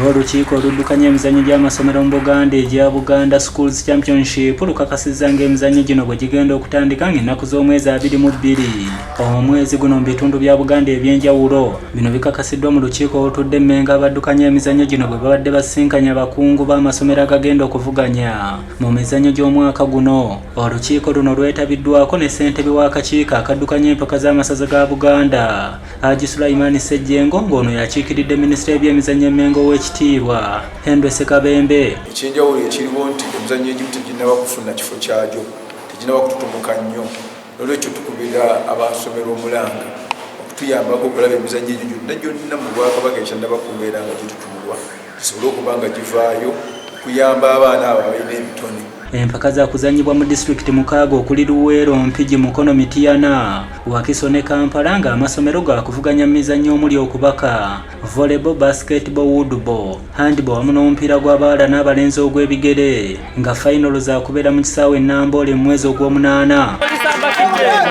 Olukiiko oluddukanya emizannyo gy'amasomero mu Buganda egya Buganda Schools Championship lukakasizza ng'emizannyo gino bwe gigenda okutandika ng'ennaku z'omwezi 22 omwezi guno mu bitundu bya Buganda ebyenjawulo. Bino bikakasiddwa mu lukiiko olutudde Mmengo abaddukanya emizannyo gino bwe babadde basinkanya abakungu b'amasomero agagenda okuvuganya mu mizannyo gy'omwaka guno. Olukiiko luno lwetabiddwako ne ssentebe w'akakiiko akaddukanya empaka z'amasaza ga Buganda Haji Sulaiman Ssejjengo ng'ono yakiikiridde minisitule y'ebyemizannyo Mmengo ekitiibwa Henry Sekabembe. Ekyenjawulo ekiriwo nti emizannyo egimu teginnaba kufuna kifo kyagyo, teginnaba kututumuka nnyo. Olwekyo tukubira abasomero omulanga okutuyambako okulaba emizannyo egyo gyonna mu Bwakabaka ekyannaba kubeera nga gitutumulwa, gisobole okuba nga givaayo kuyamba abaana abo abalina ebitone. Empaka za kuzannyibwa mu disitulikiti mukaaga okuli Luweero, Mpigi, Mukono, Mityana, Wakiso ne Kampala ng'amasomero ga kuvuganya mizannyo omuli okubaka, volleyball, basketball, woodball, handball wamu n'omupiira gw'abawala n'abalenzi ogw'ebigere nga fayinolo za kubeera mu kisaawe Namboole mu mwezi ogw'omunaana.